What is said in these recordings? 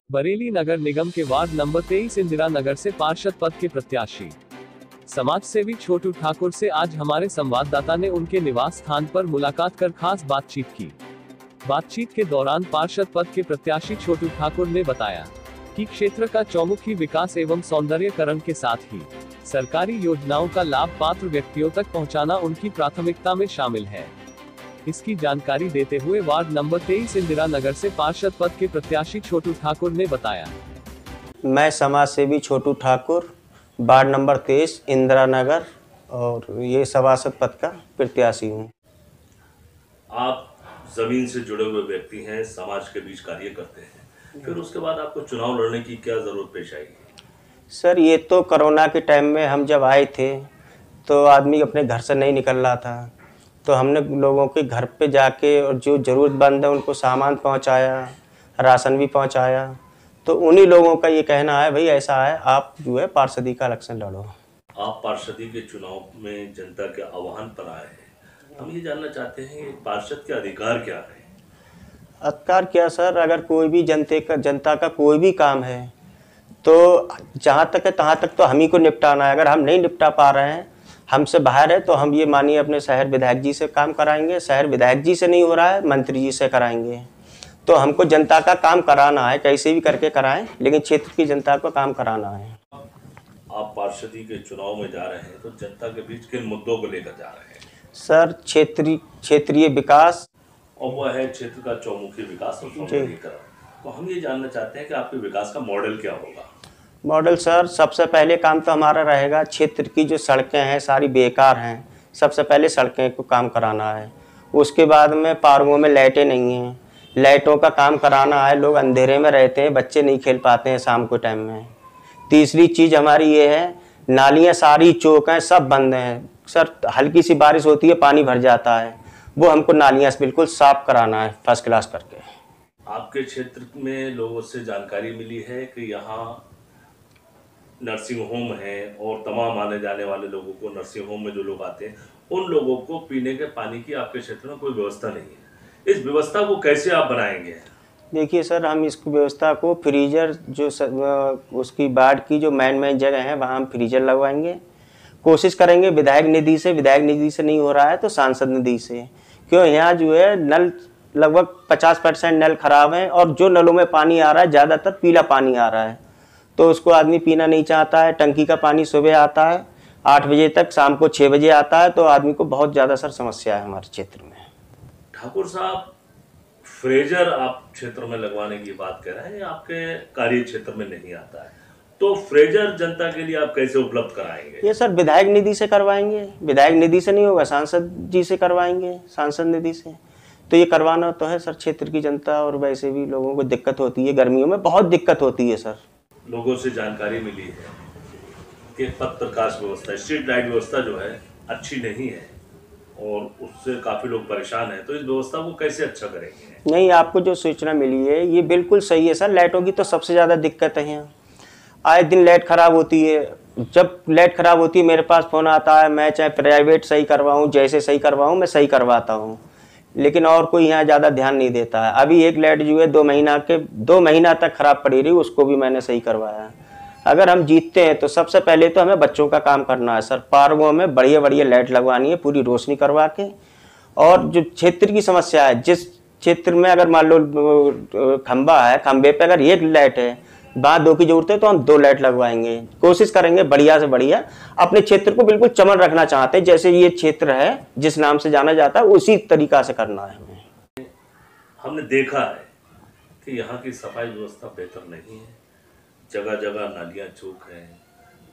बरेली नगर निगम के ward number 23 Indira Nagar से पार्षद पद के प्रत्याशी समाज सेवी छोटू ठाकुर से आज हमारे संवाददाता ने उनके निवास स्थान पर मुलाकात कर खास बातचीत की। बातचीत के दौरान पार्षद पद के प्रत्याशी छोटू ठाकुर ने बताया कि क्षेत्र का चौमुखी विकास एवं सौंदर्यीकरण के साथ ही सरकारी योजनाओं का लाभ पात्र व्यक्तियों तक पहुंचाना उनकी प्राथमिकता में शामिल है। इसकी जानकारी देते हुए वार्ड नंबर 23 इंदिरा नगर से पार्षद पद के प्रत्याशी छोटू ठाकुर ने बताया, मैं समाज सेवी छोटू ठाकुर वार्ड नंबर 23 इंदिरा नगर और ये सभासद पद का प्रत्याशी हूँ। आप जमीन से जुड़े हुए व्यक्ति हैं, समाज के बीच कार्य करते हैं, फिर उसके बाद आपको चुनाव लड़ने की क्या जरूरत पेश आएगी? सर, ये तो कोरोना के टाइम में हम जब आए थे तो आदमी अपने घर से नहीं निकल रहा था, तो हमने लोगों के घर पे जाके और जो ज़रूरतमंद है उनको सामान पहुंचाया, राशन भी पहुंचाया। तो उन्हीं लोगों का ये कहना है, भाई ऐसा है, आप जो है पार्षदी का इलेक्शन लड़ो। आप पार्षदी के चुनाव में जनता के आह्वान पर आए हैं, हम ये जानना चाहते हैं पार्षद के अधिकार क्या है? अधिकार क्या सर, अगर कोई भी जनता का कोई भी काम है तो जहाँ तक है तहाँ तक तो हम ही को निपटाना है। अगर हम नहीं निपटा पा रहे हैं, हमसे बाहर है, तो हम ये मानिए अपने शहर विधायक जी से काम कराएंगे। शहर विधायक जी से नहीं हो रहा है, मंत्री जी से कराएंगे। तो हमको जनता का काम कराना है, कैसे भी करके कराएं, लेकिन क्षेत्र की जनता को काम कराना है। आप पार्षदी के चुनाव में जा रहे हैं तो जनता के बीच किन मुद्दों को लेकर जा रहे हैं? सर, क्षेत्रीय विकास और वह है क्षेत्र का चौमुखी विकास और सौंदर्यीकरण। तो हम ये जानना चाहते हैं कि आपके विकास का मॉडल क्या होगा? मॉडल सर, सबसे पहले काम तो हमारा रहेगा, क्षेत्र की जो सड़कें हैं सारी बेकार हैं, सबसे पहले सड़कें को काम कराना है। उसके बाद में पार्कों में लाइटें नहीं हैं, लाइटों का काम कराना है। लोग अंधेरे में रहते हैं, बच्चे नहीं खेल पाते हैं शाम के टाइम में। तीसरी चीज़ हमारी ये है, नालियाँ सारी चौक हैं सब बंद हैं सर, हल्की सी बारिश होती है पानी भर जाता है, वो हमको नालियाँ बिल्कुल साफ कराना है फर्स्ट क्लास करके। आपके क्षेत्र में लोगों से जानकारी मिली है कि यहाँ नर्सिंग होम है और तमाम आने जाने वाले लोगों को, नर्सिंग होम में जो लोग आते हैं उन लोगों को पीने के पानी की आपके क्षेत्र में कोई व्यवस्था नहीं है। इस व्यवस्था को कैसे आप बनाएंगे? देखिए सर, हम इस व्यवस्था को फ्रीजर जो उसकी वार्ड की जो मेन जगह है वहाँ हम फ्रीजर लगवाएंगे। कोशिश करेंगे विधायक निधि से नहीं हो रहा है तो सांसद निधि से, क्यों यहाँ जो है नल लगभग 50% नल खराब हैं और जो नलों में पानी आ रहा है ज़्यादातर पीला पानी आ रहा है, तो उसको आदमी पीना नहीं चाहता है। टंकी का पानी सुबह आता है 8 बजे तक, शाम को 6 बजे आता है, तो आदमी को बहुत ज़्यादा सर समस्या है हमारे क्षेत्र में। ठाकुर साहब, फ्रीजर आप क्षेत्र में लगवाने की बात कर रहे हैं, आपके कार्य क्षेत्र में नहीं आता है, तो फ्रीजर जनता के लिए आप कैसे उपलब्ध कराएंगे? ये सर विधायक निधि से करवाएंगे, विधायक निधि से नहीं होगा, सांसद जी से करवाएंगे, सांसद निधि से। तो ये करवाना तो है सर, क्षेत्र की जनता और वैसे भी लोगों को दिक्कत होती है, गर्मियों में बहुत दिक्कत होती है सर। लोगों से जानकारी मिली है कि पथ प्रकाश व्यवस्था, स्ट्रीट लाइट व्यवस्था जो है अच्छी नहीं है और उससे काफ़ी लोग परेशान हैं, तो इस व्यवस्था को कैसे अच्छा करेंगे? नहीं, आपको जो सूचना मिली है ये बिल्कुल सही है सर। लाइटों की तो सबसे ज़्यादा दिक्कत है यहाँ, आए दिन लाइट ख़राब होती है। जब लाइट ख़राब होती है मेरे पास फ़ोन आता है, मैं चाहे प्राइवेट सही करवाऊँ, जैसे सही करवाऊँ मैं सही करवाता हूँ, लेकिन और कोई यहाँ ज़्यादा ध्यान नहीं देता है। अभी एक लाइट जो है 2 महीना तक ख़राब पड़ी रही, उसको भी मैंने सही करवाया। अगर हम जीतते हैं तो सबसे पहले तो हमें बच्चों का काम करना है सर, पार्कों में बढ़िया बढ़िया लाइट लगवानी है, पूरी रोशनी करवा के। और जो क्षेत्र की समस्या है, जिस क्षेत्र में अगर मान लो खंबा है, खंबे पे अगर एक लाइट है, वहाँ 2 की जरूरत है तो हम 2 लाइट लगवाएंगे। कोशिश करेंगे बढ़िया से बढ़िया, अपने क्षेत्र को बिल्कुल चमन रखना चाहते हैं, जैसे ये क्षेत्र है जिस नाम से जाना जाता है उसी तरीका से करना है हमें। हमने देखा है कि यहाँ की सफाई व्यवस्था बेहतर नहीं है, जगह जगह नालियाँ चौक हैं,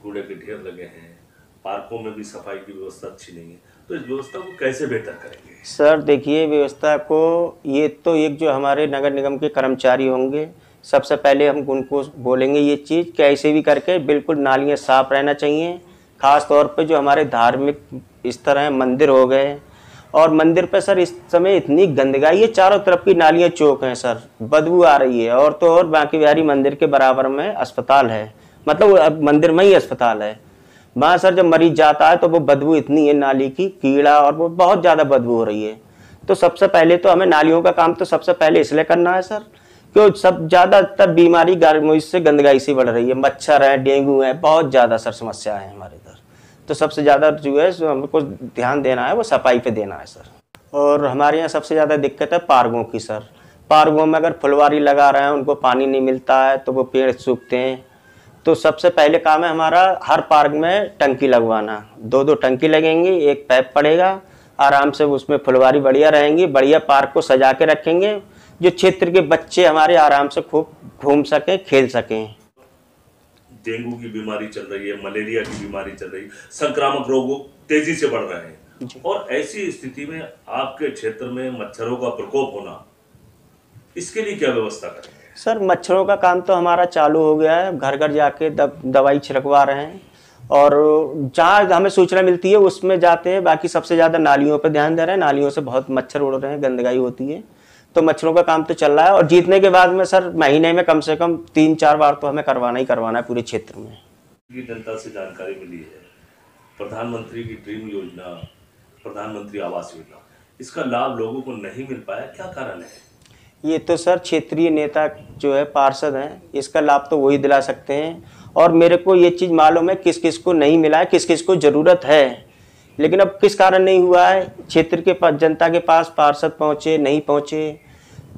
कूड़े के ढेर लगे हैं, पार्कों में भी सफाई की व्यवस्था अच्छी नहीं है, तो इस व्यवस्था को कैसे बेहतर करेंगे? सर देखिए, व्यवस्था को ये तो एक जो हमारे नगर निगम के कर्मचारी होंगे, सबसे पहले हम उनको बोलेंगे ये चीज़ कैसे भी करके बिल्कुल नालियाँ साफ रहना चाहिए। ख़ास तौर पे जो हमारे धार्मिक स्थल हैं, मंदिर हो गए, और मंदिर पे सर इस समय इतनी गंदगी है, चारों तरफ की नालियाँ चौक हैं सर, बदबू आ रही है। और तो और बांके बिहारी मंदिर के बराबर में अस्पताल है, मतलब मंदिर में ही अस्पताल है, वहाँ सर जब मरीज जाता है तो वो बदबू इतनी है नाली की, कीड़ा, और वो बहुत ज़्यादा बदबू हो रही है। तो सबसे पहले तो हमें नालियों का काम तो सबसे पहले इसलिए करना है सर क्यों सब ज़्यादातर बीमारी गर्मी से गंदगी से बढ़ रही है, मच्छर है, डेंगू है, बहुत ज़्यादा सर समस्या है हमारे इधर। तो सबसे ज़्यादा जो है सो हमको ध्यान देना है वो सफाई पे देना है सर। और हमारे यहाँ सबसे ज़्यादा दिक्कत है पार्कों की सर। पार्कों में अगर फुलवारी लगा रहे हैं, उनको पानी नहीं मिलता है तो वो पेड़ सूखते हैं। तो सबसे पहले काम है हमारा हर पार्क में टंकी लगवाना, 2-2 टंकी लगेंगी, एक पाइप पड़ेगा, आराम से उसमें फुलवारी बढ़िया रहेंगी, बढ़िया पार्क को सजा के रखेंगे, जो क्षेत्र के बच्चे हमारे आराम से खूब घूम सकें, खेल सकें। डेंगू की बीमारी चल रही है, मलेरिया की बीमारी चल रही है, संक्रामक रोग तेजी से बढ़ रहे हैं, और ऐसी स्थिति में आपके क्षेत्र में मच्छरों का प्रकोप होना, इसके लिए क्या व्यवस्था करेंगे? सर मच्छरों का काम तो हमारा चालू हो गया है, घर घर जाके दवाई छिड़कवा रहे हैं, और जहाँ हमें सूचना मिलती है उसमें जाते हैं। बाकी सबसे ज़्यादा नालियों पर ध्यान दे रहे हैं, नालियों से बहुत मच्छर उड़ रहे हैं, गंदगी होती है, तो मच्छरों का काम तो चल रहा है। और जीतने के बाद में सर महीने में कम से कम 3-4 बार तो हमें करवाना ही करवाना है पूरे क्षेत्र में। जनता से जानकारी मिली है प्रधानमंत्री की ड्रीम योजना, प्रधानमंत्री आवास योजना, इसका लाभ लोगों को नहीं मिल पाया, क्या कारण है? ये तो सर क्षेत्रीय नेता जो है पार्षद हैं, इसका लाभ तो वही दिला सकते हैं। और मेरे को ये चीज़ मालूम है किस किस को नहीं मिला है, किस किस को ज़रूरत है, लेकिन अब किस कारण नहीं हुआ है, क्षेत्र के पास जनता के पास पार्षद पहुँचे नहीं पहुँचे।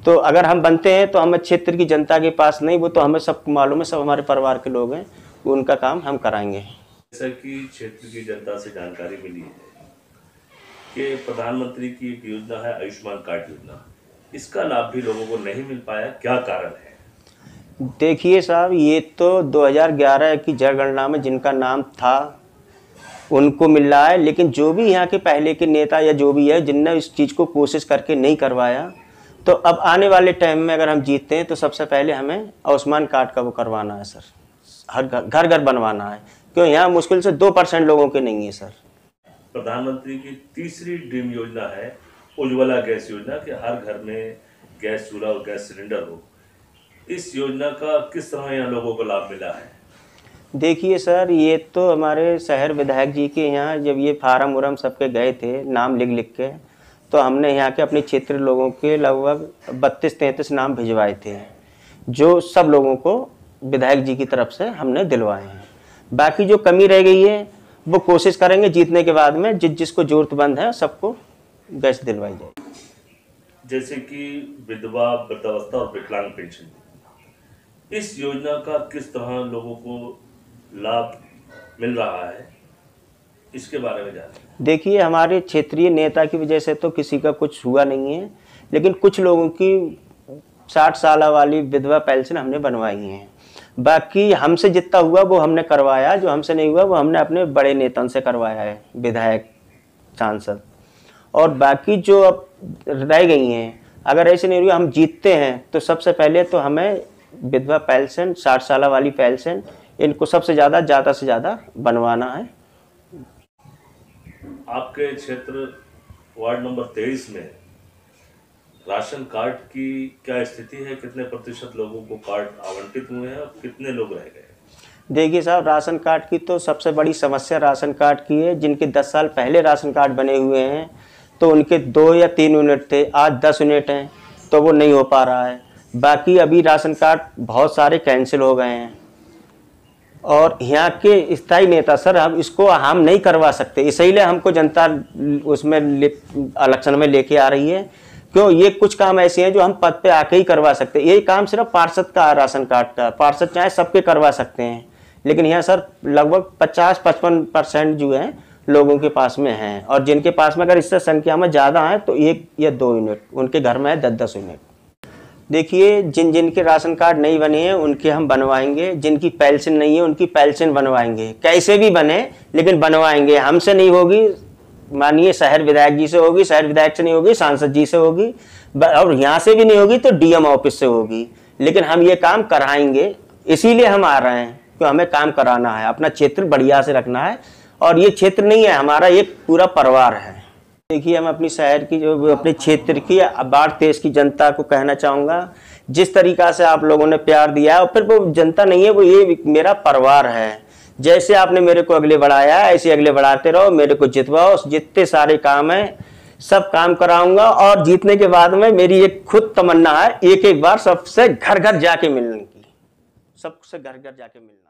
तो अगर हम बनते हैं तो हमें क्षेत्र की जनता के पास नहीं, वो तो हमें सब मालूम है, सब हमारे परिवार के लोग हैं, उनका काम हम कराएंगे। जैसा कि क्षेत्र की जनता से जानकारी मिली है कि प्रधानमंत्री की एक योजना है आयुष्मान कार्ड योजना, इसका लाभ भी लोगों को नहीं मिल पाया, क्या कारण है? देखिए साहब, ये तो 2011 की जनगणना में जिनका नाम था उनको मिल रहा है, लेकिन जो भी यहाँ के पहले के नेता या जो भी है जिनने इस चीज़ को कोशिश करके नहीं करवाया, तो अब आने वाले टाइम में अगर हम जीतते हैं तो सबसे पहले हमें आयुष्मान कार्ड का वो करवाना है सर, हर घर घर बनवाना है, क्यों यहाँ मुश्किल से 2% लोगों के नहीं है सर। प्रधानमंत्री की तीसरी ड्रीम योजना है उज्ज्वला गैस योजना, कि हर घर में गैस चूल्हा और गैस सिलेंडर हो। इस योजना का किस तरह यहाँ लोगों को लाभ मिला है? देखिए सर, ये तो हमारे शहर विधायक जी के यहाँ जब ये फार्म उरम सबके गए थे नाम लिख लिख के, तो हमने यहाँ के अपने क्षेत्र लोगों के लगभग 32-33 नाम भिजवाए थे, जो सब लोगों को विधायक जी की तरफ से हमने दिलवाए हैं। बाकी जो कमी रह गई है वो कोशिश करेंगे जीतने के बाद में जिसको जरूरतमंद है सबको गैस दिलवाई जाए। जैसे कि विधवा, वृद्धावस्था और विकलांग पेंशन, इस योजना का किस तरह लोगों को लाभ मिल रहा है, इसके बारे में जानिए। देखिए, हमारे क्षेत्रीय नेता की वजह से तो किसी का कुछ हुआ नहीं है, लेकिन कुछ लोगों की 60 साल वाली विधवा पेंशन हमने बनवाई है। बाकी हमसे जितना हुआ वो हमने करवाया, जो हमसे नहीं हुआ वो हमने अपने बड़े नेताओं से करवाया है, विधायक, सांसद। और बाकी जो अब रह गई हैं, अगर ऐसे नहीं हुआ हम जीतते हैं तो सबसे पहले तो हमें विधवा पेंशन, 60 साल वाली पेंशन, इनको सबसे ज़्यादा से ज़्यादा बनवाना है। आपके क्षेत्र वार्ड नंबर 23 में राशन कार्ड की क्या स्थिति है? कितने प्रतिशत लोगों को कार्ड आवंटित हुए हैं और कितने लोग रह गए? देखिए साहब, राशन कार्ड की तो सबसे बड़ी समस्या राशन कार्ड की है। जिनके 10 साल पहले राशन कार्ड बने हुए हैं तो उनके 2 या 3 यूनिट थे, आज 10 यूनिट हैं, तो वो नहीं हो पा रहा है। बाकी अभी राशन कार्ड बहुत सारे कैंसिल हो गए हैं, और यहाँ के स्थायी नेता सर हम नहीं करवा सकते, इसीलिए हमको जनता उसमें इलेक्शन में लेके आ रही है। क्यों, ये कुछ काम ऐसे हैं जो हम पद पे आके ही करवा सकते हैं। यही काम सिर्फ पार्षद का है, राशन कार्ड का। पार्षद चाहे सबके करवा सकते हैं, लेकिन यहाँ सर लगभग 50-55% जो है लोगों के पास में हैं, और जिनके पास में अगर इससे संख्या में ज़्यादा है तो 1 या 2 यूनिट, उनके घर में है 10-10 यूनिट। देखिए, जिनके राशन कार्ड नहीं बने हैं उनके हम बनवाएंगे, जिनकी पेंशन नहीं है उनकी पेंशन बनवाएंगे, कैसे भी बने लेकिन बनवाएंगे। हमसे नहीं होगी, मानिए शहर विधायक जी से होगी, शहर विधायक से नहीं होगी, सांसद जी से होगी, और यहाँ से भी नहीं होगी तो डीएम ऑफिस से होगी, लेकिन हम ये काम कराएंगे। इसीलिए हम आ रहे हैं कि हमें काम कराना है, अपना क्षेत्र बढ़िया से रखना है, और ये क्षेत्र नहीं है हमारा, एक पूरा परिवार है। देखिए, हम अपनी शहर की जो अपने क्षेत्र की बाढ़ देश की जनता को कहना चाहूँगा, जिस तरीक़ा से आप लोगों ने प्यार दिया है, और फिर वो जनता नहीं है, वो ये मेरा परिवार है। जैसे आपने मेरे को अगले बढ़ाया ऐसे अगले बढ़ाते रहो, मेरे को जितवाओ। जितने सारे काम हैं सब काम कराऊंगा। और जीतने के बाद में मेरी एक खुद तमन्ना है, एक एक बार सबसे घर घर जाके मिलने की, सबसे घर घर जाके मिलना।